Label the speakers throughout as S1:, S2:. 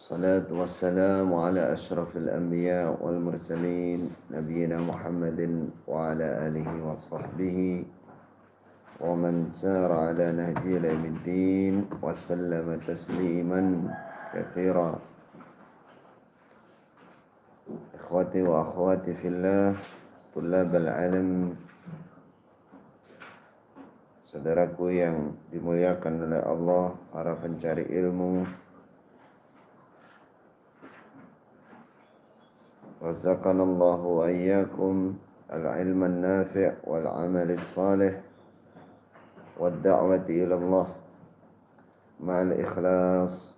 S1: الصلاة والسلام على أشرف الأنبياء والمرسلين نبينا محمد وعلى آله وصحبه ومن سار على نهجه إلى يوم الدين وسلم تسليما كثيرا. إخوتي وأخواتي في الله طلاب العلم, saudaraku yang dimuliakan oleh Allah, para pencari ilmu, razaqanallahu wa iyyakum al-ilma an-nafi' wal 'amal as-salih wad da'wati ila Allah ma'al ikhlas.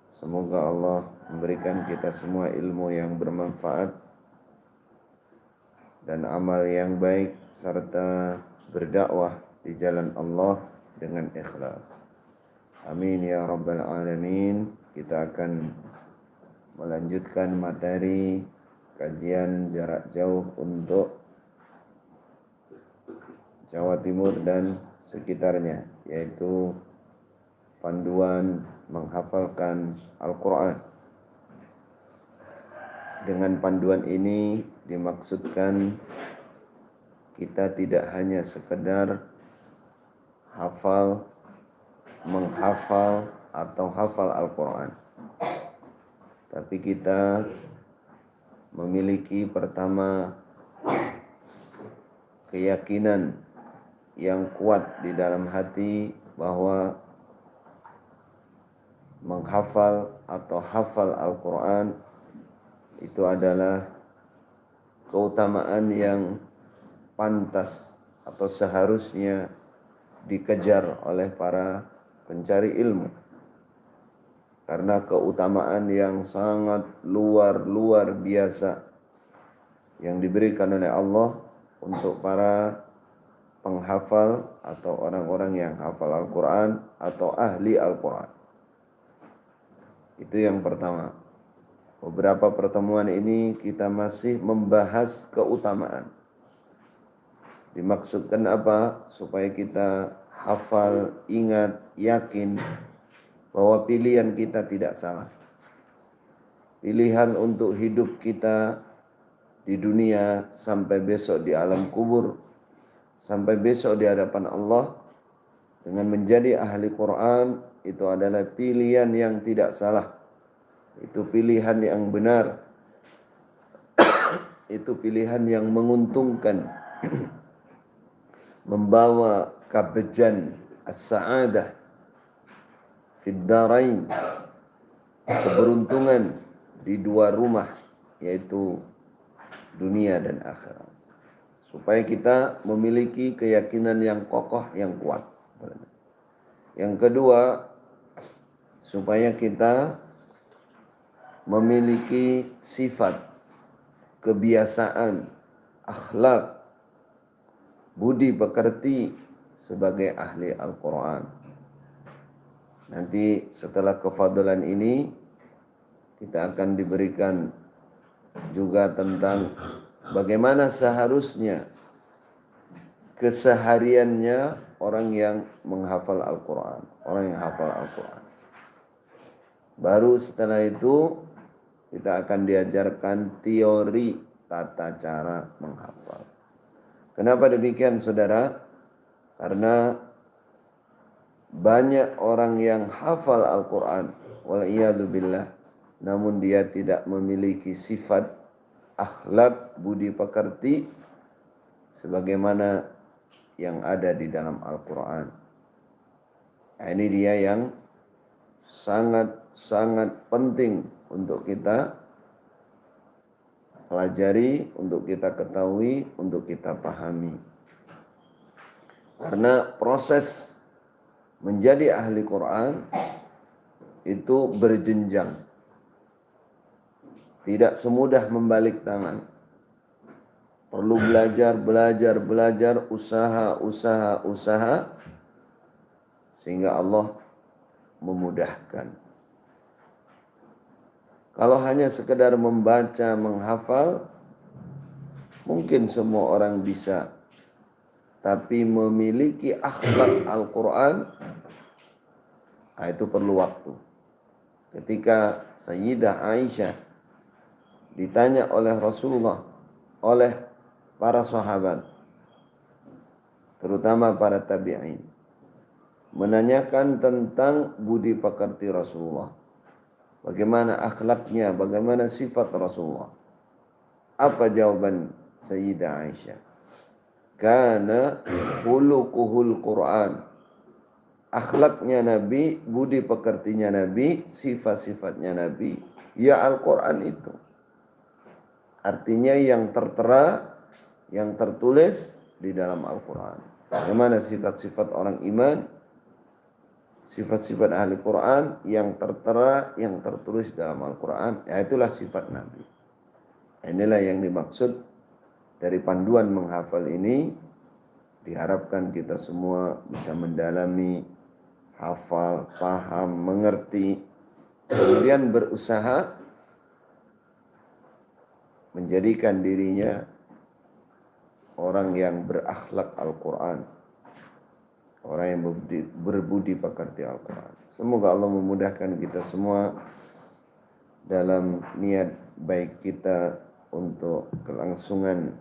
S1: Semoga Allah memberikan kita semua ilmu yang bermanfaat dan amal yang baik serta berdakwah di jalan Allah dengan ikhlas. Amin ya rabbal alamin. Kita akan melanjutkan materi kajian jarak jauh untuk Jawa Timur dan sekitarnya, yaitu panduan menghafalkan Al-Quran. Dengan panduan ini dimaksudkan kita tidak hanya sekedar hafal, menghafal atau hafal Al-Quran, tapi kita memiliki pertama keyakinan yang kuat di dalam hati bahwa menghafal atau hafal Al-Quran itu adalah keutamaan yang pantas atau seharusnya dikejar oleh para pencari ilmu, karena keutamaan yang sangat luar biasa yang diberikan oleh Allah untuk para penghafal atau orang-orang yang hafal Al-Quran atau ahli Al-Quran. Itu yang pertama. Beberapa pertemuan ini kita masih membahas keutamaan. Dimaksudkan apa? Supaya kita hafal, ingat, yakin bahwa pilihan kita tidak salah. Pilihan untuk hidup kita di dunia sampai besok di alam kubur, sampai besok di hadapan Allah dengan menjadi ahli Quran, itu adalah pilihan yang tidak salah. Itu pilihan yang benar. Itu pilihan yang menguntungkan, membawa kabejan as-sa'adah fid darain, keberuntungan di dua rumah, yaitu dunia dan akhirat. Supaya kita memiliki keyakinan yang kokoh, yang kuat. Yang kedua, supaya kita memiliki sifat, kebiasaan, akhlak, budi pekerti sebagai ahli Al-Quran. Nanti setelah kefadalan ini kita akan diberikan juga tentang bagaimana seharusnya kesehariannya orang yang menghafal Al-Quran, orang yang hafal Al-Quran. Baru setelah itu kita akan diajarkan teori tata cara menghafal. Kenapa demikian, saudara? Karena banyak orang yang hafal Al-Quran, wal'iyadzubillah, namun dia tidak memiliki sifat akhlak, budi pekerti sebagaimana yang ada di dalam Al-Quran. Nah, ini dia yang sangat penting untuk kita pelajari, untuk kita ketahui, untuk kita pahami. Karena proses menjadi ahli Quran itu berjenjang. Tidak semudah membalik tangan. Perlu belajar, usaha, sehingga Allah memudahkan. Kalau hanya sekedar membaca, menghafal, mungkin semua orang bisa. Tapi memiliki akhlak Al-Quran, itu perlu waktu. ketika Sayyidah Aisyah ditanya oleh Rasulullah, oleh para sahabat, terutama para tabi'in, menanyakan tentang budi pekerti Rasulullah. Bagaimana akhlaknya, bagaimana sifat Rasulullah. Apa jawaban Sayyidah Aisyah? Kana khuluquhul Qur'an. Akhlaknya Nabi, budi pekertinya Nabi, sifat-sifatnya Nabi, ya Al-Quran itu. Artinya yang tertera, yang tertulis di dalam Al-Quran. Bagaimana sifat-sifat orang iman, sifat-sifat ahli Quran yang tertera, yang tertulis dalam Al-Quran, ya itulah sifat Nabi. Inilah yang dimaksud dari panduan menghafal ini. Diharapkan kita semua bisa mendalami, hafal, paham, mengerti, kemudian berusaha menjadikan dirinya orang yang berakhlak Al-Quran, orang yang berbudi pekerti Al-Quran. Semoga Allah memudahkan kita semua dalam niat baik kita untuk kelangsungan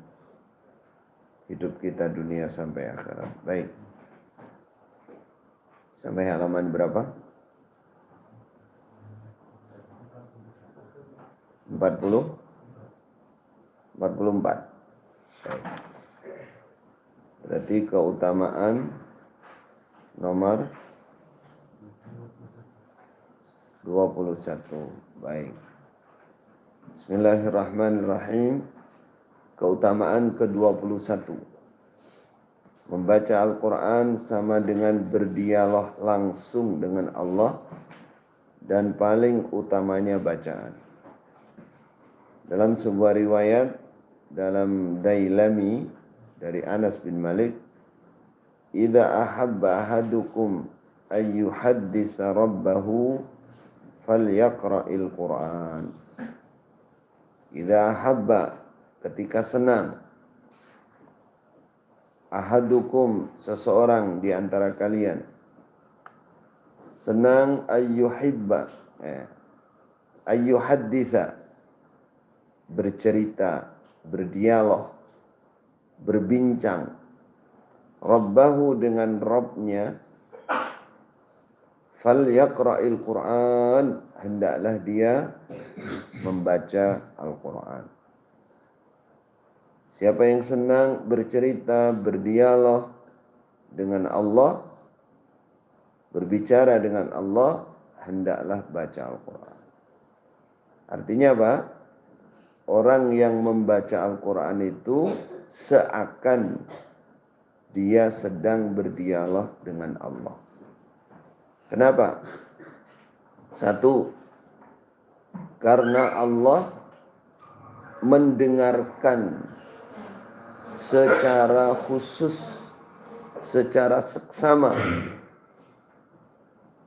S1: hidup kita dunia sampai akhirat. Baik. Sampai halaman berapa? 40? 44. Baik. Berarti keutamaan nomor 21. Baik. Bismillahirrahmanirrahim. Keutamaan ke-21. Membaca Al-Quran sama dengan berdialog langsung dengan Allah, dan paling utamanya bacaan. Dalam sebuah riwayat dalam Dailami dari Anas bin Malik, "Idza ahabba ahadukum ayyuhaddisa rabbahu falyaqra'il Qur'an." Idza ahabba, ketika senang, ahadukum, seseorang di antara kalian senang, ayyuhibba, ayyuhadditha, bercerita, berdialog, berbincang, rabbahu, dengan Rabbnya, falyaqra'il Qur'an, hendaklah dia membaca Al-Quran. Siapa yang senang bercerita, berdialog dengan Allah, berbicara dengan Allah, hendaklah baca Al-Quran. Artinya apa? Orang yang membaca Al-Quran itu seakan dia sedang berdialog dengan Allah. Kenapa? Satu, karena Allah mendengarkan secara khusus, secara seksama,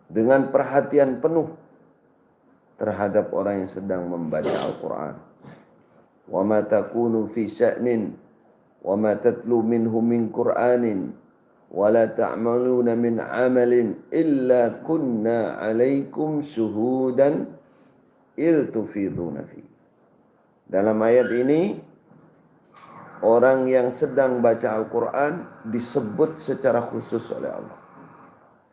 S1: dengan perhatian penuh terhadap orang yang sedang membaca Al-Quran. Wa ma takunu fi sya'nin wa ma tatlu minhu min Qur'anin wa la ta'maluna min amalin illa kunna 'alaikum syuhudan il tufiduna fi. Dalam ayat ini, orang yang sedang baca Al-Quran disebut secara khusus oleh Allah.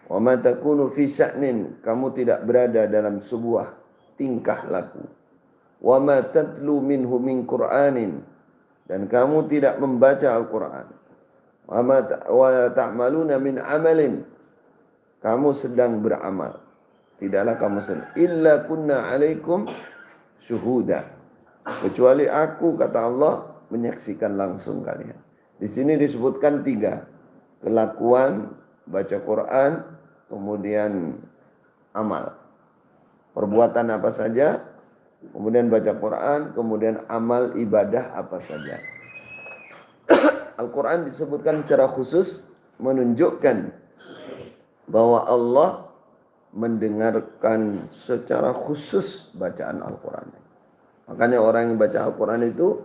S1: Wa ma takunu fi sya'nin, kamu tidak berada dalam sebuah tingkah laku. Wa ma tatlu minhu min Qur'anin, dan kamu tidak membaca Al-Quran. Wa ta'maluna min amalin, kamu sedang beramal. Tidaklah kamu sedang, illa kunna alaikum syuhuda, kecuali aku, kata Allah, menyaksikan langsung kalian. Di sini disebutkan 3. Kelakuan, baca Quran, kemudian amal. Perbuatan apa saja, kemudian baca Quran, kemudian amal ibadah apa saja. Al-Quran disebutkan secara khusus menunjukkan bahwa Allah mendengarkan secara khusus bacaan Al-Quran. Makanya orang yang baca Al-Quran itu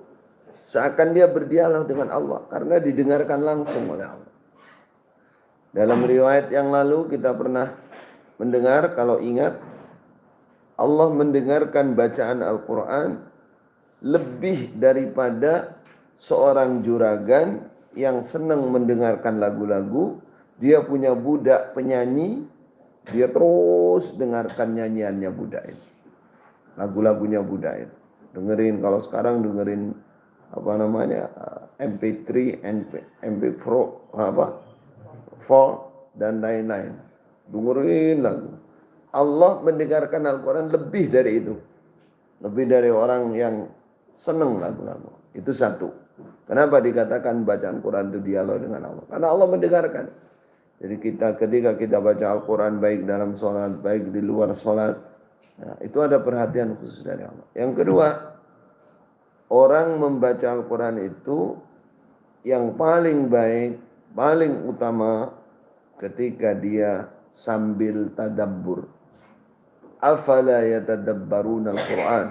S1: seakan dia berdialog dengan Allah, karena didengarkan langsung oleh Allah. Dalam riwayat yang lalu kita pernah mendengar, kalau ingat, Allah mendengarkan bacaan Al-Quran lebih daripada seorang juragan yang senang mendengarkan lagu-lagu. Dia punya budak penyanyi, dia terus dengarkan nyanyiannya budak itu, lagu-lagunya budak itu. Dengerin, kalau sekarang dengerin apa namanya, MP3, MP4, apa, 4 dan lain-lain. Dengerin lagu. Allah mendengarkan Al-Quran lebih dari itu. Lebih dari orang yang senang lagu-lagu. Itu satu. Kenapa dikatakan bacaan Quran itu dialog dengan Allah? Karena Allah mendengarkan. Jadi ketika kita baca Al-Quran baik dalam sholat, baik di luar sholat, nah, itu ada perhatian khusus dari Allah. Yang kedua, orang membaca Al-Quran itu yang paling baik, paling utama ketika dia sambil tadabbur. Afala yatadabbaruna al-Quran.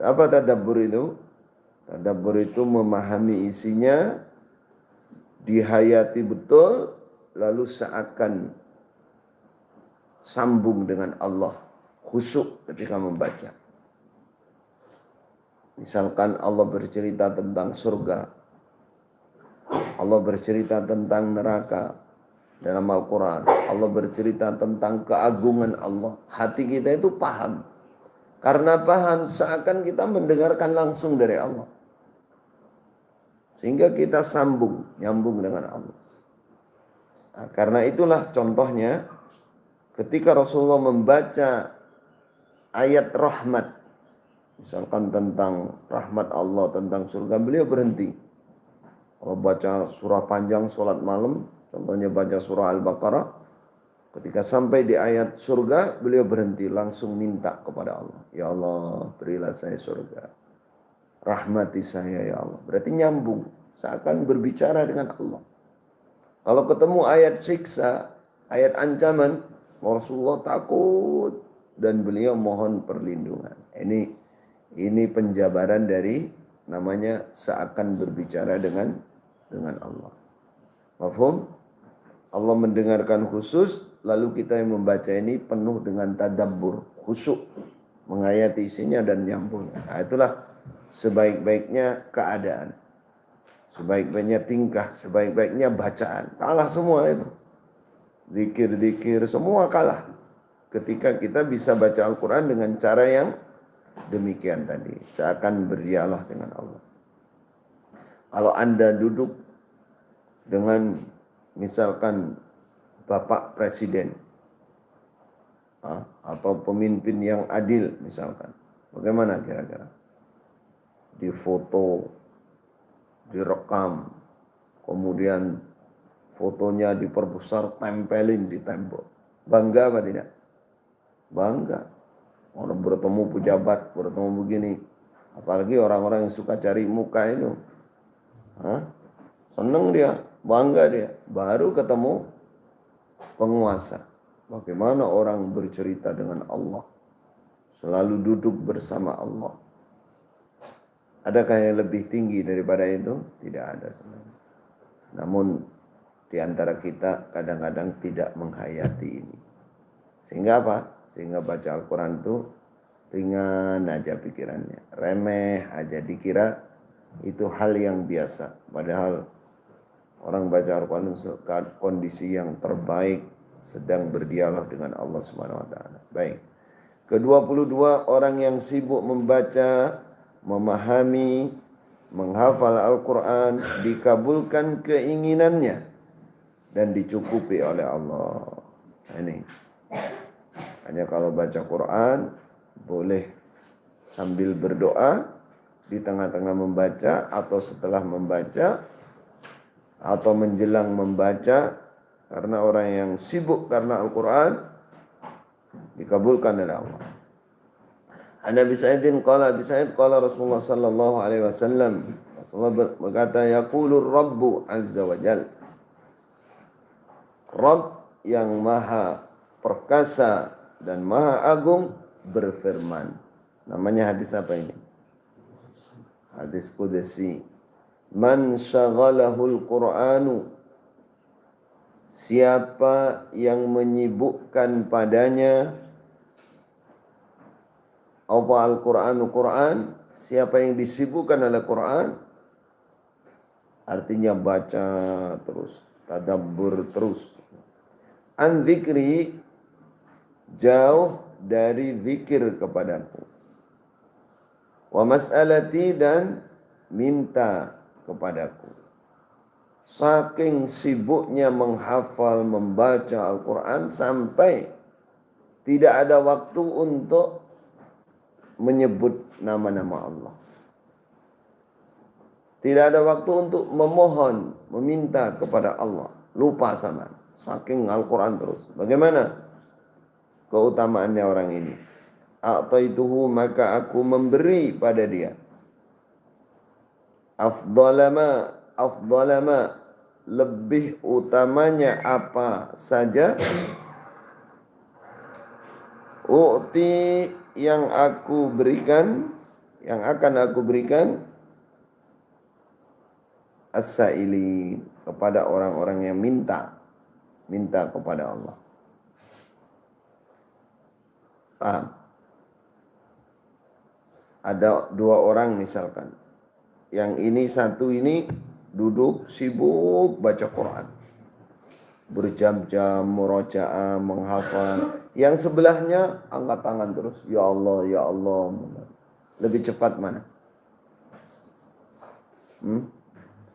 S1: Apa tadabbur itu? Tadabbur itu memahami isinya, dihayati betul, lalu seakan sambung dengan Allah, khusyuk ketika membaca. Misalkan Allah bercerita tentang surga, Allah bercerita tentang neraka dalam Al-Quran, Allah bercerita tentang keagungan Allah. Hati kita itu paham. Karena paham, seakan kita mendengarkan langsung dari Allah. Sehingga kita nyambung dengan Allah. Nah, karena itulah contohnya ketika Rasulullah membaca ayat rahmat, misalkan tentang rahmat Allah, tentang surga, beliau berhenti. Kalau baca surah panjang sholat malam, contohnya baca surah Al-Baqarah, ketika sampai di ayat surga, beliau berhenti, langsung minta kepada Allah. Ya Allah, berilah saya surga. Rahmati saya ya Allah. Berarti nyambung, seakan berbicara dengan Allah. Kalau ketemu ayat siksa, ayat ancaman, Rasulullah takut dan beliau mohon perlindungan. Ini penjabaran dari namanya seakan berbicara dengan Allah. Mafhum? Allah mendengarkan khusus, lalu kita yang membaca ini penuh dengan tadabbur, khusyuk, menghayati isinya dan nyambung. Nah, itulah sebaik-baiknya keadaan, sebaik-baiknya tingkah, sebaik-baiknya bacaan. Kalah semua itu. Zikir-zikir semua kalah. Ketika kita bisa baca Al-Quran dengan cara yang demikian tadi, seakan berdialog dengan Allah. Kalau Anda duduk dengan misalkan Bapak Presiden atau pemimpin yang adil misalkan, bagaimana kira-kira? Difoto, direkam, kemudian fotonya diperbesar, tempelin di tembok. Bangga apa tidak? Bangga. Orang bertemu pejabat, bertemu begini. Apalagi orang-orang yang suka cari muka itu. Seneng dia, bangga dia. Baru ketemu penguasa. Bagaimana orang bercerita dengan Allah. Selalu duduk bersama Allah. Adakah yang lebih tinggi daripada itu? Tidak ada sebenarnya. Namun di antara kita kadang-kadang tidak menghayati ini. Sehingga apa? Sehingga baca Al-Quran itu ringan aja pikirannya. Remeh aja, dikira itu hal yang biasa. Padahal orang baca Al-Quran kondisi yang terbaik, sedang berdialog dengan Allah Subhanahu wa taala. Baik. Ke-22, orang yang sibuk membaca, memahami, menghafal Al-Quran, dikabulkan keinginannya dan dicukupi oleh Allah. Ini hanya kalau baca Quran boleh sambil berdoa di tengah-tengah membaca atau setelah membaca atau menjelang membaca, karena orang yang sibuk karena Al-Quran dikabulkan oleh Allah. An Abi Sa'idin qala, Abi Sa'id qala Rasulullah sallallahu alaihi wasallam, Rasulullah berkata, yaqulur Rabbu azza wa jal, Rabb yang maha perkasa dan maha agung berfirman. Namanya hadis apa ini? Hadis Qudsi. Man syaghalahul Qur'anu, siapa yang menyibukkan padanya Apa Al-Qur'anu Qur'an, siapa yang disibukkan oleh Qur'an, artinya baca terus, tadabbur terus. An dzikri, jauh dari zikir kepadaku. Wa mas'alati, dan minta kepadaku. Saking sibuknya menghafal, membaca Al-Quran sampai tidak ada waktu untuk menyebut nama-nama Allah. Tidak ada waktu untuk memohon, meminta kepada Allah. Lupa sama. Saking Al-Quran terus. Bagaimana keutamaannya orang ini? A'taituhu, maka aku memberi pada dia. Afdalama, lebih utamanya apa saja. U'ti, yang aku berikan, yang akan aku berikan. As-sa'ili, kepada orang-orang yang minta kepada Allah. Paham? Ada dua orang misalkan. Yang ini satu ini duduk sibuk baca Quran. Berjam-jam murojaah, menghafal. Yang sebelahnya angkat tangan terus. Ya Allah, ya Allah. Lebih cepat mana?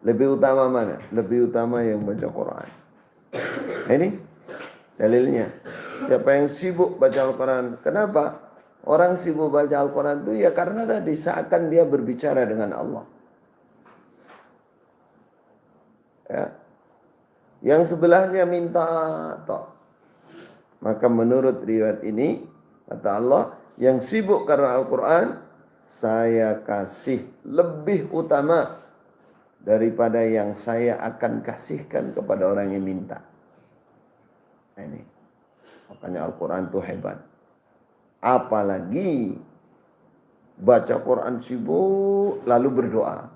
S1: Lebih utama mana? Lebih utama yang baca Quran. Ini dalilnya. Siapa yang sibuk baca Al-Quran? Kenapa? Orang sibuk baca Al-Quran itu ya karena tadi seakan dia berbicara dengan Allah. Ya. Yang sebelahnya minta tok. Maka menurut riwayat ini, kata Allah, yang sibuk karena Al-Quran, saya kasih lebih utama daripada yang saya akan kasihkan kepada orang yang minta. Nah, ini. Makanya Al-Quran itu hebat. Apalagi baca Quran sibuk lalu berdoa.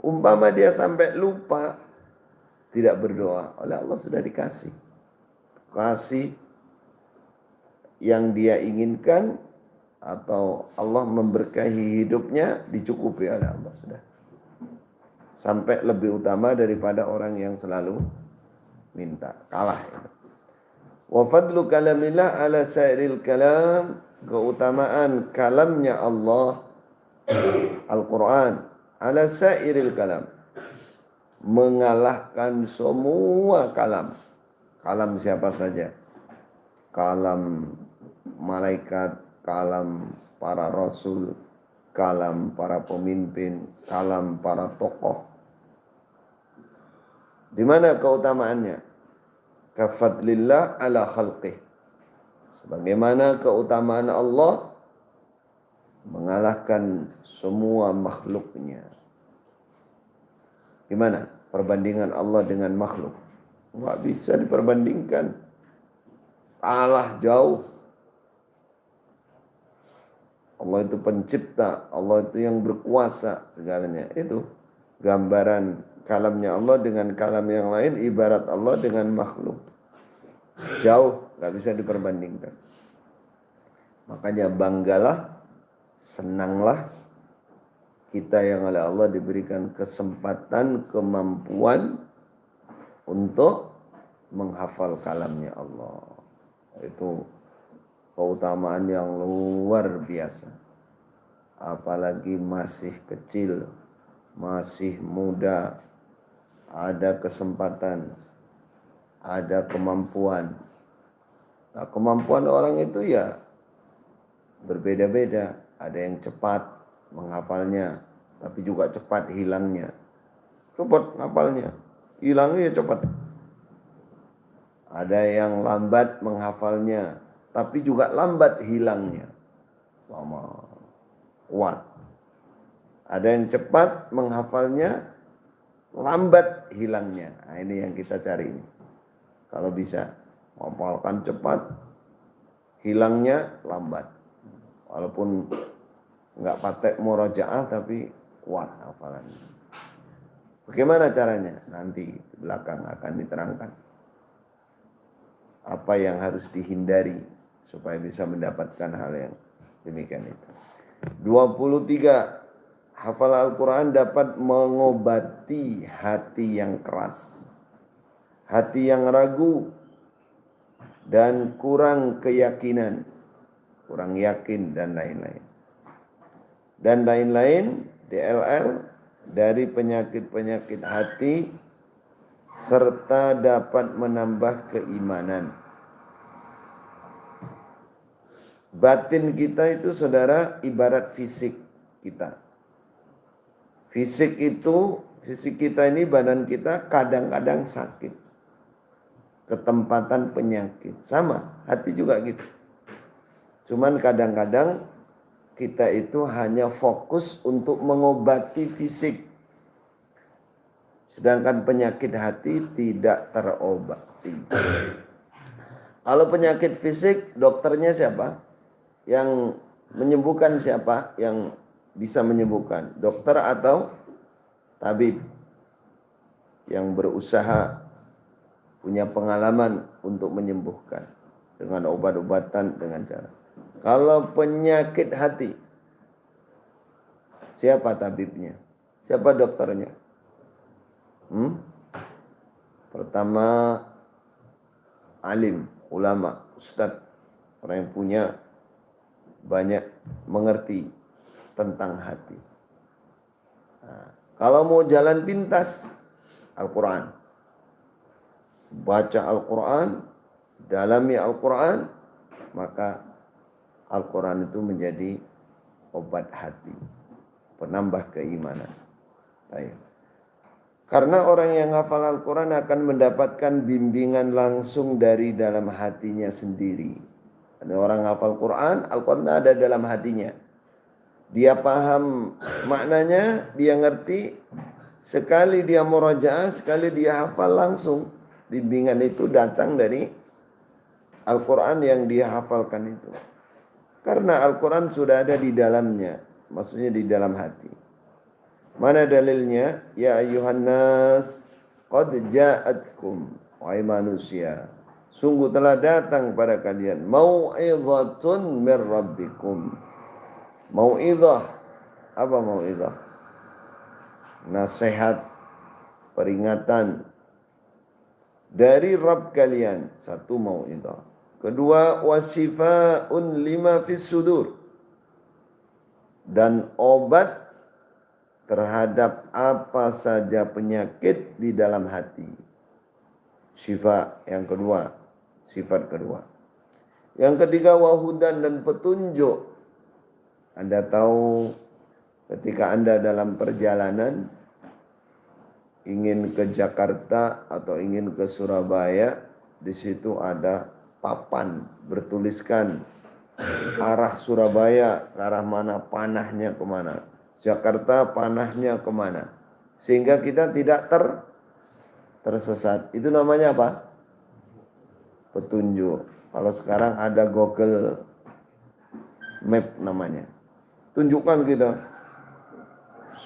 S1: Umpama dia sampai lupa tidak berdoa, oleh Allah sudah dikasih. Kasih yang dia inginkan atau Allah memberkahi hidupnya dicukupi oleh Allah sudah. Sampai lebih utama daripada orang yang selalu minta. Kalah itu. Wa fadlu kalamillah ala sairil kalam, keutamaan kalamnya Allah Al-Quran ala sairil kalam, mengalahkan semua kalam. Kalam siapa saja? Kalam malaikat, kalam para rasul, kalam para pemimpin, kalam para tokoh. Di mana keutamaannya? Kafadlillah ala khalqih, sebagaimana keutamaan Allah mengalahkan semua makhluknya. Gimana perbandingan Allah dengan makhluk? Nggak bisa diperbandingkan. Allah jauh. Allah itu pencipta, Allah itu yang berkuasa segalanya. Itu gambaran kalamnya Allah dengan kalam yang lain, ibarat Allah dengan makhluk. Jauh, gak bisa diperbandingkan. Makanya banggalah, senanglah kita yang oleh Allah diberikan kesempatan, kemampuan untuk menghafal kalamnya Allah. Itu keutamaan yang luar biasa. Apalagi masih kecil, masih muda, ada kesempatan, ada kemampuan. Nah, kemampuan orang itu ya berbeda-beda. Ada yang cepat menghafalnya, tapi juga cepat hilangnya. Cepat ngapalnya, hilangnya cepat. Ada yang lambat menghafalnya, tapi juga lambat hilangnya. Lama, kuat. Ada yang cepat menghafalnya, lambat hilangnya. Nah, ini yang kita cari ini. Kalau bisa menghafalkan cepat, hilangnya lambat. Walaupun nggak patek murojaah tapi kuat hafalannya. Bagaimana caranya? Nanti di belakang akan diterangkan. Apa yang harus dihindari supaya bisa mendapatkan hal yang Demikian itu. 23. Hafal Al-Quran dapat mengobati hati yang keras, hati yang ragu, dan kurang keyakinan, kurang yakin, dan lain-lain. Dan lain-lain, DLL, dari penyakit-penyakit hati, serta dapat menambah keimanan. Batin kita itu saudara ibarat fisik kita. Fisik kita ini, badan kita kadang-kadang sakit. Ketempatan penyakit. Sama, hati juga gitu. Cuman kadang-kadang kita itu hanya fokus untuk mengobati fisik. Sedangkan penyakit hati tidak terobati. Kalau penyakit fisik, dokternya siapa? Yang menyembuhkan siapa? Yang bisa menyembuhkan, dokter atau tabib yang berusaha, punya pengalaman untuk menyembuhkan dengan obat-obatan, dengan cara. Kalau penyakit hati, siapa tabibnya? Siapa dokternya? Pertama, alim, ulama, ustadz, orang yang punya banyak mengerti tentang hati. Nah, kalau mau jalan pintas, Al-Quran. Baca Al-Quran, dalami Al-Quran, maka Al-Quran itu menjadi obat hati, penambah keimanan. Baik. Karena orang yang hafal Al-Quran akan mendapatkan bimbingan langsung dari dalam hatinya sendiri. Ada orang hafal Quran, Al-Quran ada dalam hatinya. Dia paham maknanya, dia ngerti. Sekali dia murajaah, sekali dia hafal langsung. Bimbingan itu datang dari Al-Quran yang dia hafalkan itu. Karena Al-Quran sudah ada di dalamnya. Maksudnya di dalam hati. Mana dalilnya? Ya ayuhan nas, qad ja'atkum, wahai manusia, sungguh telah datang pada kalian mau'izatun mir rabbikum. Mau'izah, apa mau'izah? Nasihat, peringatan dari Rabb kalian. Satu, mau'izah. Kedua, wasifa'un lima fis sudur, dan obat terhadap apa saja penyakit di dalam hati. Syifa yang kedua, sifat kedua. Yang ketiga, wahudan, dan petunjuk. Anda tahu ketika Anda dalam perjalanan ingin ke Jakarta atau ingin ke Surabaya, di situ ada papan bertuliskan arah Surabaya ke arah mana, panahnya kemana. Jakarta panahnya kemana. Sehingga kita tidak tersesat. Itu namanya apa? Petunjuk. Kalau sekarang ada Google Map namanya. Tunjukkan kita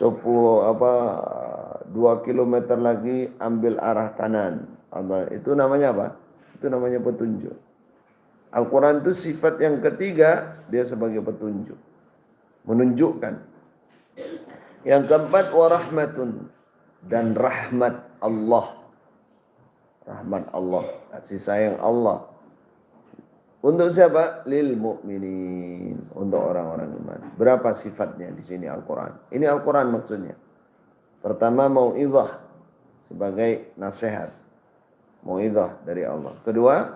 S1: 2 kilometer lagi ambil arah kanan. Itu namanya apa? Itu namanya petunjuk. Al-Quran itu sifat yang ketiga, dia sebagai petunjuk, menunjukkan. Yang keempat, warahmatun, dan rahmat Allah. Rahmat Allah, kasih sayang Allah. Untuk siapa? Lil mu'minin, untuk orang-orang iman. Berapa sifatnya di sini Al-Quran? Ini Al-Quran maksudnya. Pertama, mau'izah, sebagai nasihat. Mau'izah dari Allah. Kedua,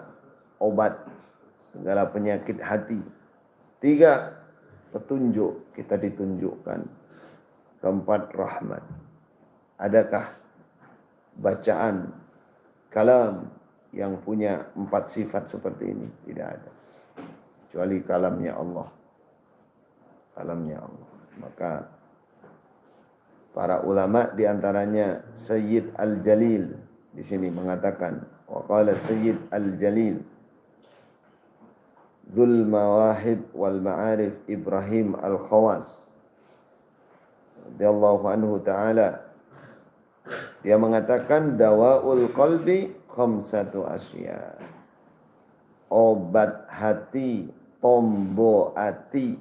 S1: obat segala penyakit hati. 3, petunjuk, kita ditunjukkan. Keempat, rahmat. Adakah bacaan kalam yang punya 4 sifat seperti ini? Tidak ada, kecuali kalamnya Allah. Kalamnya Allah. Maka para ulama diantaranya Sayyid Al-Jalil di sini mengatakan, wa qala Sayyid Al-Jalil Dzul Mawahib wal Ma'arif Ibrahim Al-Khawas radhiyallahu anhu ta'ala, dia mengatakan dawaul qalbi khamsatu asya. Obat hati, tombo hati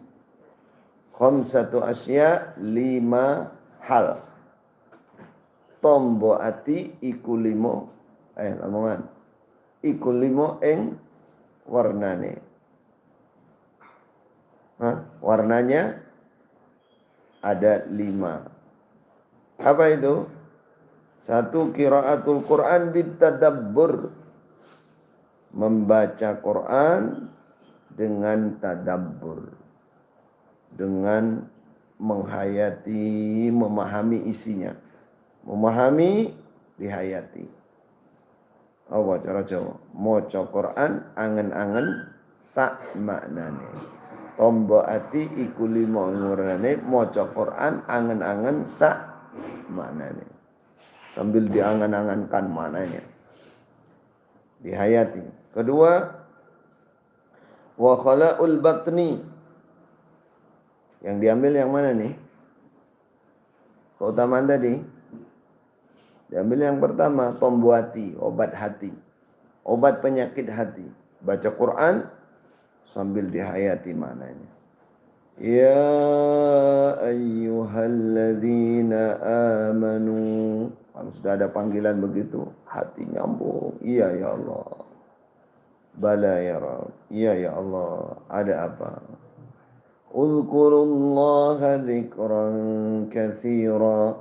S1: khamsatu asya, 5 hal. Tombo ati iku 5 lamongan iku 5 ing warnane. Warnanya ada 5. Apa itu? 1, qiraatul Quran bitadabbur, membaca Quran dengan tadabbur, dengan menghayati, memahami isinya. Memahami, dihayati. Apa cara Jawa? Maca Quran angen-angen sak maknane. Tombo ati iku 5 ngurane, maca Quran angen-angen sak maknane. Sambil diangan-angankan maknanya. Dihayati. Kedua, wa khala'ul batni. Yang diambil yang mana nih? Keutamaan tadi. Diambil yang pertama, tombo hati, obat hati. Obat penyakit hati. Baca Quran sambil dihayati maknanya. Ya ayyuhalladzina amanu. Kalau sudah ada panggilan begitu, hati nyambung. Iya ya Allah. Bala ya Rabb. Iya ya Allah. Ada apa? Uzkurullaha dzikran katsira.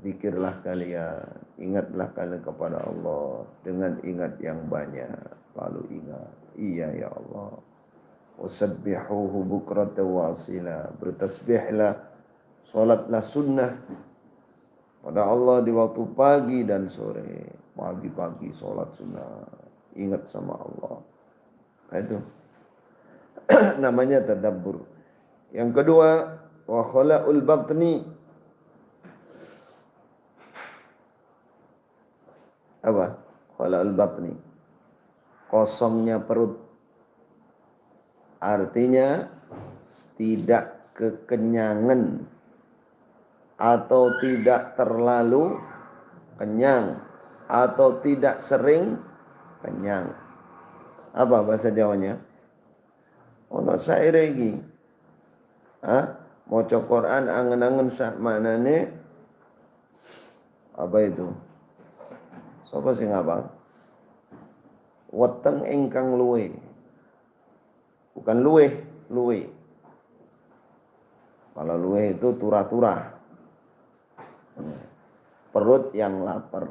S1: Zikirlah kalian. Ingatlah kalian kepada Allah dengan ingat yang banyak. Lalu ingat. Iya ya Allah. Wasabbihuhu bukrata wa asila. Bertasbihlah, salatlah sunnah pada Allah di waktu pagi dan sore. Pagi-pagi salat sunnah, ingat sama Allah. Nah, itu namanya tadabbur. Yang kedua, wa khala'ul batni. Apa? Khala'ul batni, kosongnya perut. Artinya tidak kekenyangan atau tidak terlalu kenyang atau tidak sering kenyang. Apa bahasa Jawanya? Ono saire iki. Maca Quran angen-angen sak maknane apa itu? Sapa sing ngapal? Weteng ingkang luwe. Bukan luwe. Kalau luwe itu tura-tura. Perut yang lapar.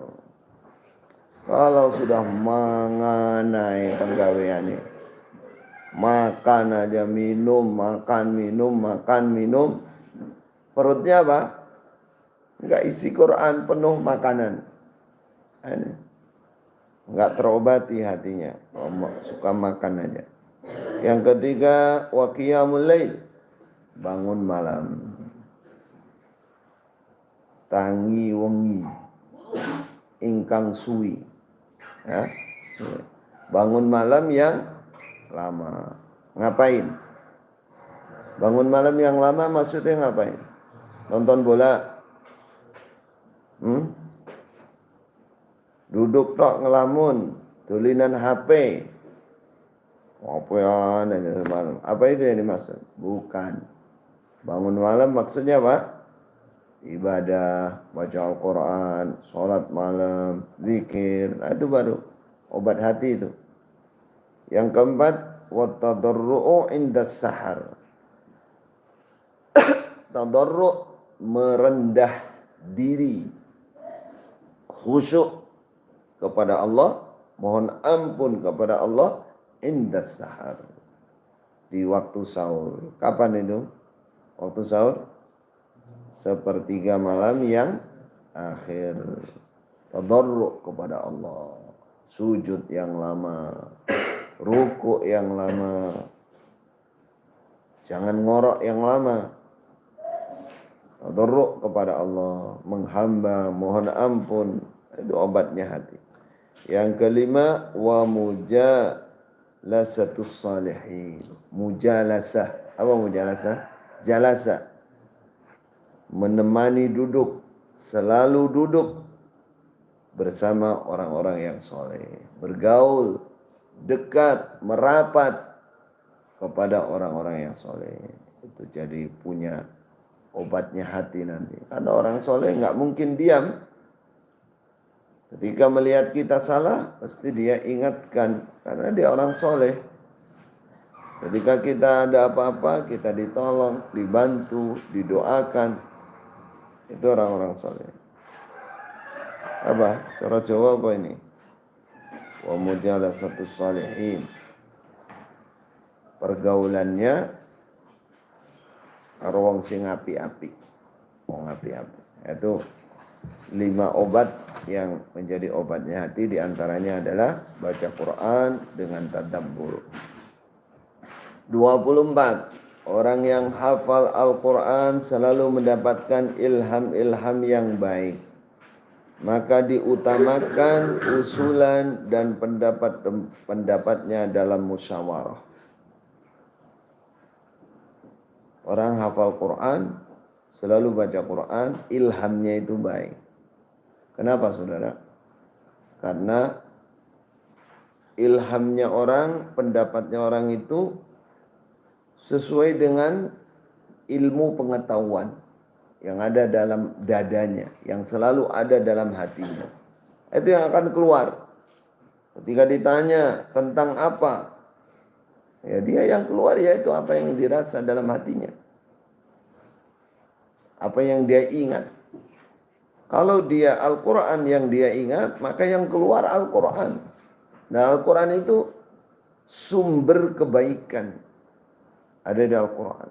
S1: Kalau sudah manganai penggaweane, makan aja minum, makan minum. Perutnya apa? Enggak isi Quran, penuh makanan. Enggak terobati hatinya. Suka makan aja. Yang ketiga, wa qiyamul lail, bangun malam. Tangi wengi ingkang suwi. Bangun malam yang lama. Ngapain? Bangun malam yang lama maksudnya ngapain? Nonton bola? Duduk tok ngelamun, tulinan HP. Apa itu yang dimaksud? Bukan. Bangun malam maksudnya apa? Ibadah, baca Al-Quran, sholat malam, zikir. Nah, itu baru obat hati itu. Yang keempat, wattadarru'u indas sahar. Tadarru', merendah diri, khusyuk kepada Allah, mohon ampun kepada Allah indas sahar, di waktu sahur. Kapan itu? Waktu sahur? Sepertiga malam yang akhir. Tadarru' kepada Allah, sujud yang lama, ruku yang lama, jangan ngorok yang lama. Tadarru' kepada Allah, menghamba, mohon ampun, itu obatnya hati. Yang kelima, wa mujalasatus salihin. Mujalasah. Apa mujalasah? Jalasa, menemani duduk, selalu duduk bersama orang-orang yang soleh, bergaul, dekat, merapat kepada orang-orang yang soleh. Itu jadi punya obatnya hati nanti. Karena orang soleh nggak mungkin diam. Ketika melihat kita salah, pasti dia ingatkan. Karena dia orang soleh. Ketika kita ada apa-apa, kita ditolong, dibantu, didoakan. Itu orang-orang soleh. Apa? Cara Jawa apa ini? Wa mujalasatu salihin. Pergaulannya karo wong sing api-api. Wong api-api. Itu 5 obat yang menjadi obatnya hati, diantaranya adalah baca Quran dengan tadabbur. 24. Orang yang hafal Al-Quran selalu mendapatkan ilham-ilham yang baik. Maka diutamakan usulan dan pendapatnya dalam musyawarah. Orang hafal Quran, selalu baca Quran, ilhamnya itu baik. Kenapa saudara? Karena ilhamnya orang, pendapatnya orang itu sesuai dengan ilmu pengetahuan yang ada dalam dadanya, yang selalu ada dalam hatinya. Itu yang akan keluar. Ketika ditanya tentang apa, ya dia yang keluar yaitu apa yang dirasa dalam hatinya. Apa yang dia ingat. Kalau dia Al-Quran yang dia ingat, maka yang keluar Al-Quran. Nah, Al-Quran itu sumber kebaikan. Ada di Al-Quran.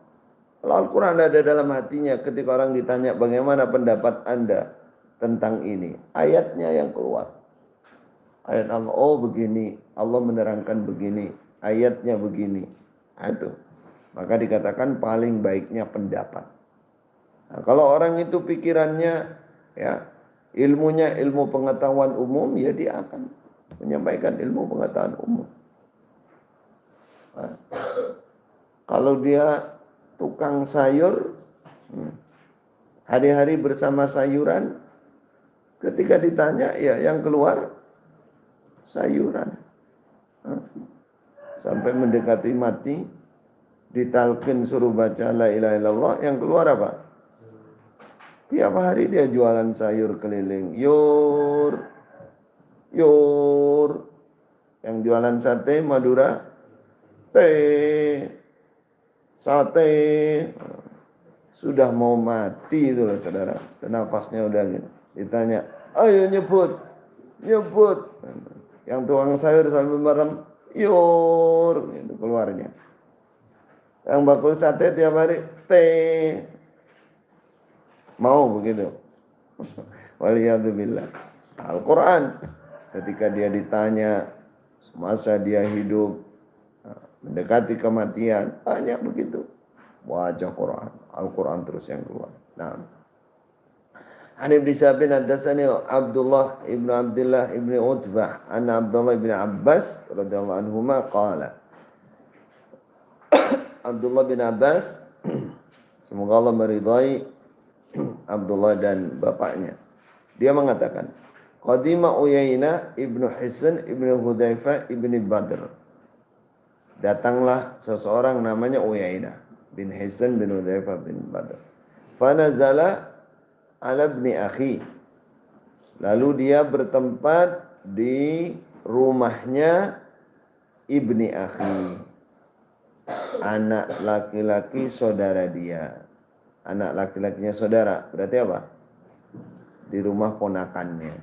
S1: Kalau Al-Quran ada dalam hatinya, ketika orang ditanya bagaimana pendapat Anda tentang ini, ayatnya yang keluar. Ayat Allah, oh begini, Allah menerangkan begini, ayatnya begini. Nah, itu. Maka dikatakan paling baiknya pendapat. Nah, kalau orang itu pikirannya, ya, ilmunya ilmu pengetahuan umum, ya dia akan menyampaikan ilmu pengetahuan umum. Nah, kalau dia tukang sayur, hari-hari bersama sayuran, ketika ditanya, ya yang keluar sayuran. Sampai mendekati mati, ditalkin suruh baca la ilaha illallah, yang keluar apa? Tiap hari dia jualan sayur keliling. Yur. Yang jualan sate Madura, teh, sate. Sudah mau mati itu loh saudara. Dan nafasnya udah gitu. Ditanya, ayo nyebut. Yang tukang sayur sambil merem, yur. Itu keluarnya. Yang bakul sate tiap hari, teh. Mau begitu. Waliyadzubillah. Al-Quran. Ketika dia ditanya, semasa dia hidup, mendekati kematian, banyak begitu. Baca Quran. Al-Quran terus yang keluar. Nah. An Ibn Syabin haddatsani Abdullah ibn Abdullah ibn Utbah anna Abdullah ibn Abbas radhiyallahu anhuma qala. Abdullah bin Abbas semoga Allah meridai Abdullah dan bapaknya. Dia mengatakan, Qadima Uyainah ibnu Hisn ibnu Hudzaifah ibnu Badr. Datanglah seseorang namanya Uyainah bin Hisn bin Hudzaifah bin Badr. Fanazala ala ibni akhi. Lalu dia bertempat di rumahnya ibni akhi. Anak laki-laki saudara dia. Anak laki-lakinya saudara. Berarti apa? Di rumah ponakannya.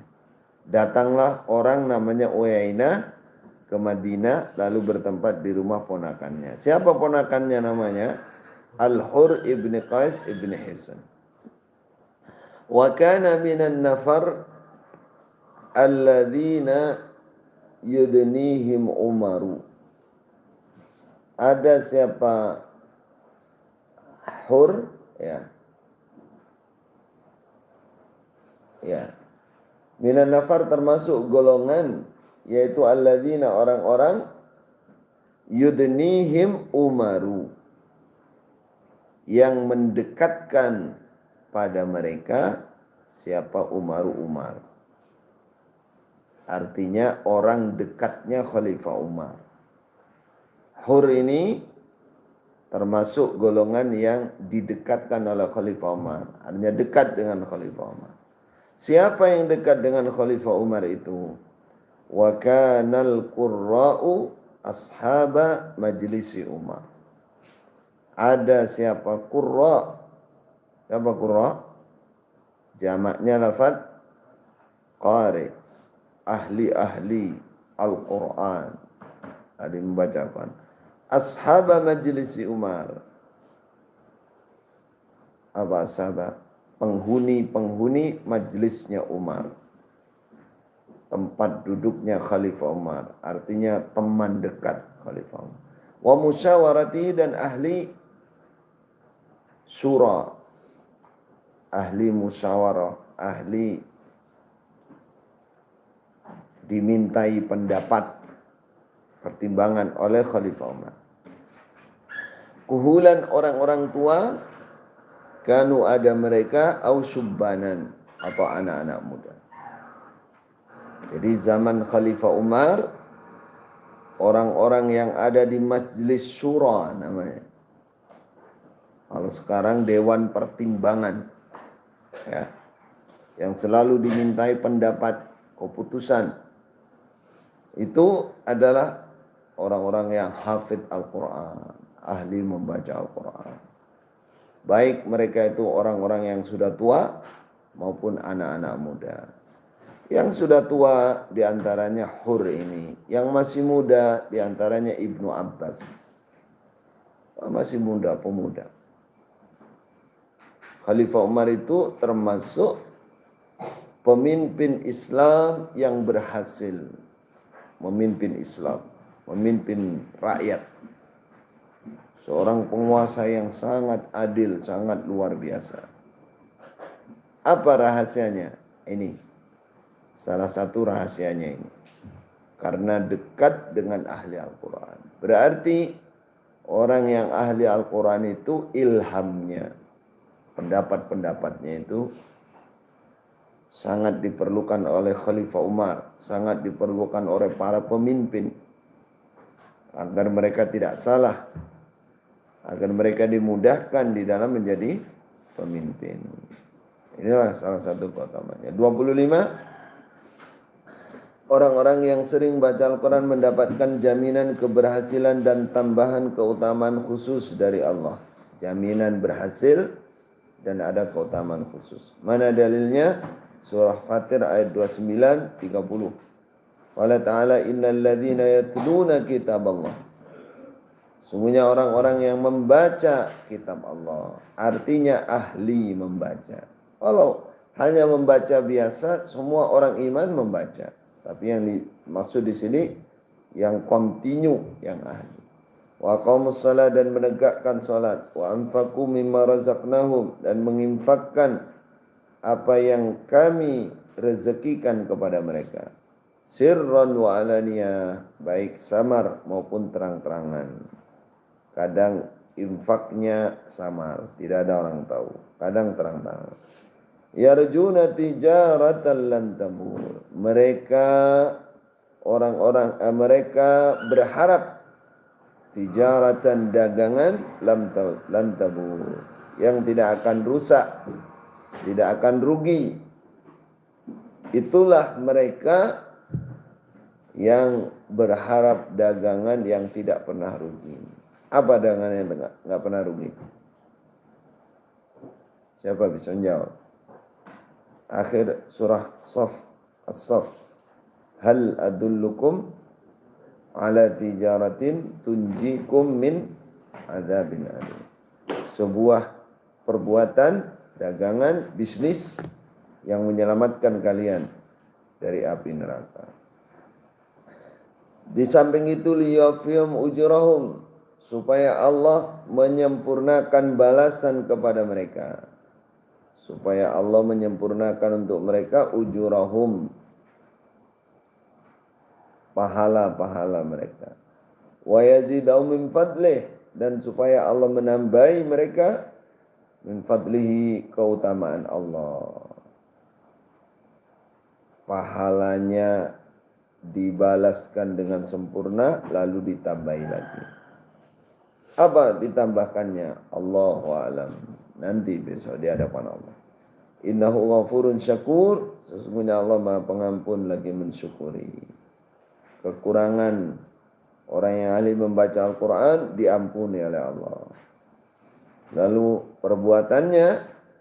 S1: Datanglah orang namanya Uyainah ke Madinah lalu bertempat di rumah ponakannya. Siapa ponakannya namanya? Al-Hur ibn Qais ibn Hisn. Wa kana minan nafar alladzina yudnihim Umaru. Ada siapa Hur, ya. Minan nafar termasuk golongan, yaitu alladzina orang-orang yudnihim Umaru, yang mendekatkan pada mereka siapa Umar. Artinya orang dekatnya Khalifah Umar. Hur ini termasuk golongan yang didekatkan oleh Khalifah Umar. Artinya dekat dengan Khalifah Umar. Siapa yang dekat dengan Khalifah Umar itu? Wa kanal qurra'u ashaba majlisi Umar. Ada siapa qurra? Siapa qurra? Jamaknya lafaz qari. Ahli-ahli Al-Quran. Ahli membaca Al-Quran. Ashaba majlisi Umar. Apa ashaba? Penghuni-penghuni majlisnya Umar. Tempat duduknya Khalifah Umar. Artinya teman dekat Khalifah Umar. Wa musyawarati dan ahli syura. Ahli musyawarah. Ahli dimintai pendapat. Pertimbangan oleh Khalifah Umar. Kuhulan orang-orang tua. Kanu ada mereka. Au subbanan. Atau anak-anak muda. Jadi zaman Khalifah Umar, orang-orang yang ada di Majlis Syura namanya. Kalau sekarang Dewan Pertimbangan, ya, yang selalu dimintai pendapat keputusan, itu adalah orang-orang yang hafidh Al-Quran, ahli membaca Al-Quran. Baik mereka itu orang-orang yang sudah tua maupun anak-anak muda. Yang sudah tua diantaranya Hur ini. Yang masih muda diantaranya Ibnu Abbas. Masih muda, pemuda. Khalifah Umar itu termasuk pemimpin Islam yang berhasil. Memimpin Islam. Memimpin rakyat. Seorang penguasa yang sangat adil, sangat luar biasa. Apa rahasianya? Ini. Salah satu rahasianya ini. Karena dekat dengan ahli Al-Quran. Berarti orang yang ahli Al-Quran itu ilhamnya. Pendapat-pendapatnya itu sangat diperlukan oleh Khalifah Umar. Sangat diperlukan oleh para pemimpin. Agar mereka tidak salah. Agar mereka dimudahkan di dalam menjadi pemimpin. Inilah salah satu keutamanya. 25. Orang-orang yang sering baca Al-Quran mendapatkan jaminan keberhasilan dan tambahan keutamaan khusus dari Allah. Jaminan berhasil dan ada keutamaan khusus. Mana dalilnya? Surah Fatir ayat 29, 30. Qala ta'ala innal ladzina yatluna kitab Allah. Sungguhnya orang-orang yang membaca kitab Allah. Artinya ahli membaca. Kalau hanya membaca biasa, semua orang iman membaca. Tapi yang dimaksud di sini yang kontinu, yang ahli. Wa aqamus shalah dan menegakkan salat, wa anfaqu mimma razaqnahum dan menginfakkan apa yang kami rezekikan kepada mereka. Sirran wa alaniyah, baik samar maupun terang-terangan. Kadang infaknya samar, tidak ada orang tahu. Kadang terang-terangan. Yarjuna tijaratan lan tabur. Mereka orang-orang mereka berharap tijaratan dagangan lan tabur yang tidak akan rusak, tidak akan rugi. Itulah mereka yang berharap dagangan yang tidak pernah rugi. Apa dagangan yang enggak pernah rugi? Siapa bisa menjawab? Akhir surah As-Saff. Hal adullukum ala tijaratin tunjikum min adzabin alim. Sebuah perbuatan, dagangan, bisnis yang menyelamatkan kalian dari api neraka. Di samping itu liyafiyum ujurahum, supaya Allah menyempurnakan balasan kepada mereka. Supaya Allah menyempurnakan untuk mereka ujurahum, pahala-pahala mereka. Wa yazidahum min fadlih, dan supaya Allah menambahi mereka min fadlihi, keutamaan Allah. Pahalanya dibalaskan dengan sempurna lalu ditambahi lagi. Apa ditambahkannya? Allahu a'lam. Nanti besok di hadapan Allah. Innahu ghafurun syakur. Sesungguhnya Allah Maha Pengampun lagi mensyukuri. Kekurangan orang yang ahli membaca Al-Quran diampuni oleh Allah. Lalu perbuatannya,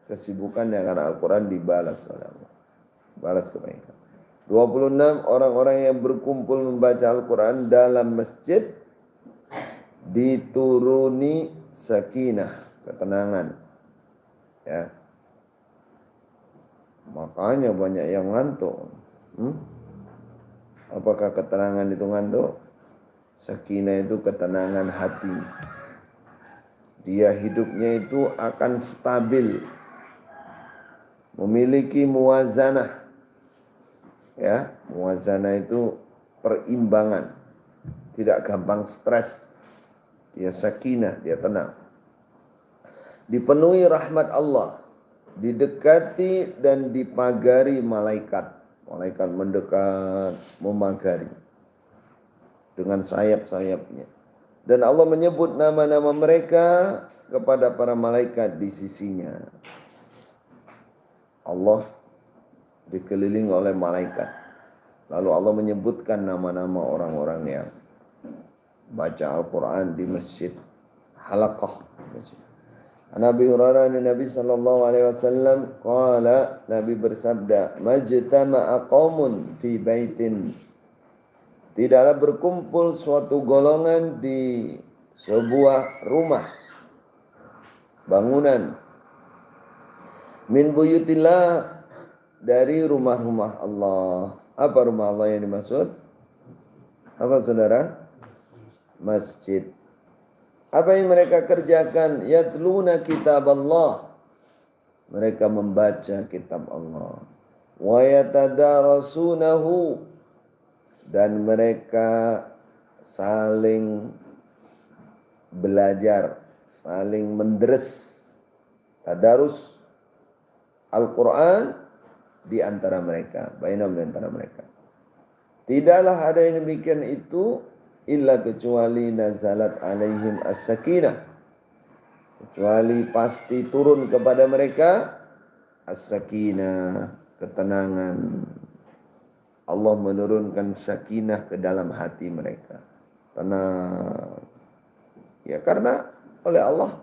S1: kesibukannya karena Al-Quran dibalas oleh Allah. Balas kebaikan. 26. Orang-orang yang berkumpul membaca Al-Quran dalam masjid dituruni sakinah, ketenangan. Ya. Makanya banyak yang ngantuk. Apakah ketenangan itu ngantuk? Sakinah itu ketenangan hati. Dia hidupnya itu akan stabil. Memiliki muwazanah. Ya, muwazanah itu perimbangan. Tidak gampang stres. Dia sakinah, dia tenang. Dipenuhi rahmat Allah. Didekati dan dipagari malaikat. Malaikat mendekat, memagari. Dengan sayap-sayapnya. Dan Allah menyebut nama-nama mereka kepada para malaikat di sisinya. Allah dikelilingi oleh malaikat. Lalu Allah menyebutkan nama-nama orang-orang yang baca Al-Quran di masjid halaqah. Nabi Hurairah Nabi sallallahu alaihi wasallam qala, Nabi bersabda, majtama'a qaumun fi baitin, tidaklah berkumpul suatu golongan di sebuah rumah, bangunan, min buyutillah, dari rumah-rumah Allah. Apa rumah Allah yang dimaksud? Apa saudara? Masjid. Apa yang mereka kerjakan? Yatluna kitab Allah. Mereka membaca kitab Allah. Wa yatadarasunahu. Dan mereka saling belajar, saling mendres, tadarus Al-Quran di antara mereka, bainahum di antara mereka. Tidaklah ada yang demikian itu illa kecuali nazalat alaihim as-sakinah, kecuali pasti turun kepada mereka as-sakinah, ketenangan. Allah menurunkan sakinah ke dalam hati mereka. Tenang. Ya karena oleh Allah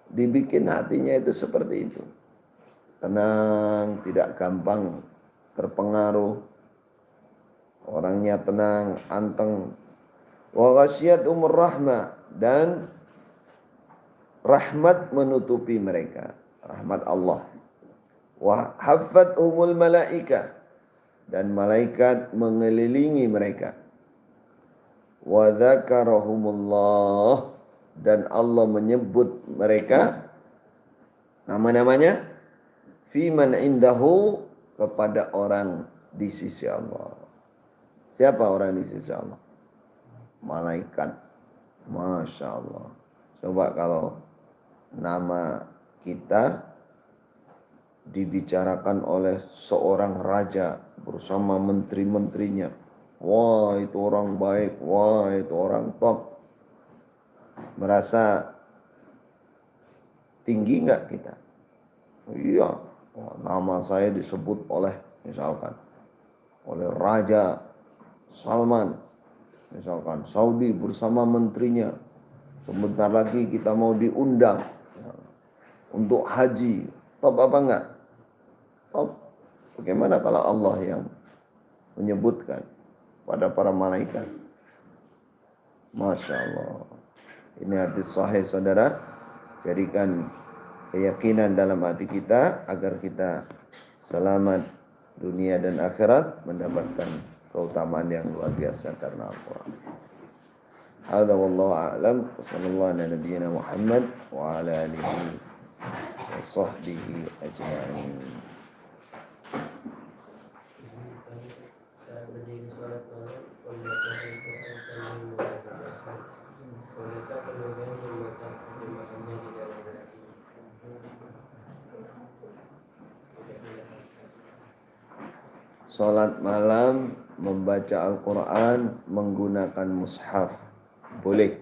S1: dibikin hatinya itu seperti itu. Tenang, tidak gampang terpengaruh. Orangnya tenang, anteng. Wa ghasyiyatuhumur rahmah, dan rahmat menutupi mereka. Rahmat Allah. Wa haffatuhumul malaikah, dan malaikat mengelilingi mereka. Wa dzakarahumullah, dan Allah menyebut mereka nama-namanya fi man indahu, kepada orang di sisi Allah. Siapa orang di sisi Allah? Malaikat. Masya Allah. Coba kalau nama kita dibicarakan oleh seorang raja bersama menteri-menterinya. Wah, itu orang baik. Wah, itu orang top. Merasa tinggi nggak kita? Iya. Wah, nama saya disebut oleh, misalkan, oleh Raja Salman, misalkan Saudi bersama menterinya. Sebentar lagi kita mau diundang untuk haji. Top apa enggak? Top. Bagaimana kalau Allah yang menyebutkan pada para malaikat? Masya Allah. Ini hadis sahih saudara. Jadikan keyakinan dalam hati kita agar kita selamat dunia dan akhirat, mendapatkan keutamaan yang luar biasa karena Al-Quran. Hadza wallahu a'lam. Sallallahu ala nabiyyina Muhammad wa ala alihi wa sahbihi ajma'in. Salat malam membaca Al-Quran menggunakan mushaf boleh.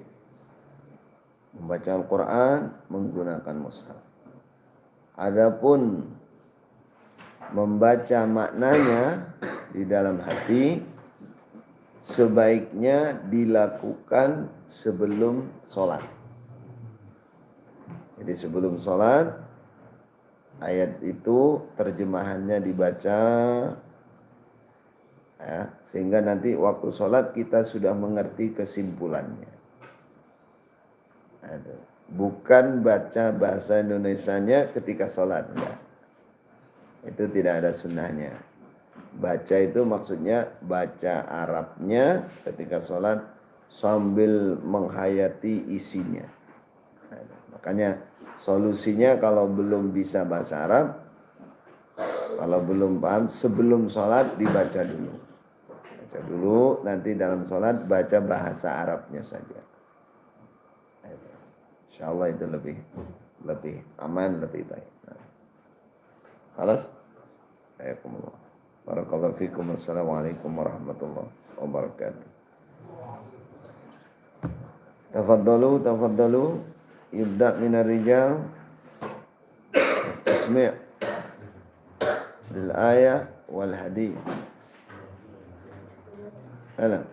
S1: membaca Al-Quran menggunakan mushaf. Adapun membaca maknanya di dalam hati sebaiknya dilakukan sebelum sholat. Jadi sebelum sholat ayat itu terjemahannya dibaca, ya, sehingga nanti waktu sholat kita sudah mengerti kesimpulannya. Bukan baca bahasa Indonesianya ketika sholat, enggak. Itu tidak ada sunnahnya. Baca itu maksudnya baca Arabnya ketika sholat sambil menghayati isinya. Makanya solusinya kalau belum bisa bahasa Arab, kalau belum paham, sebelum sholat dibaca dulu. Baca dulu, nanti dalam sholat baca bahasa Arabnya saja. Insya Allah itu lebih aman, lebih baik. Khalas? Ayakumullah. Barakallahu fikum. Assalamualaikum warahmatullahi wabarakatuh. Tafaddalu. Ibda' minar rijal. Ismi' bil ayah wal hadith. Alam.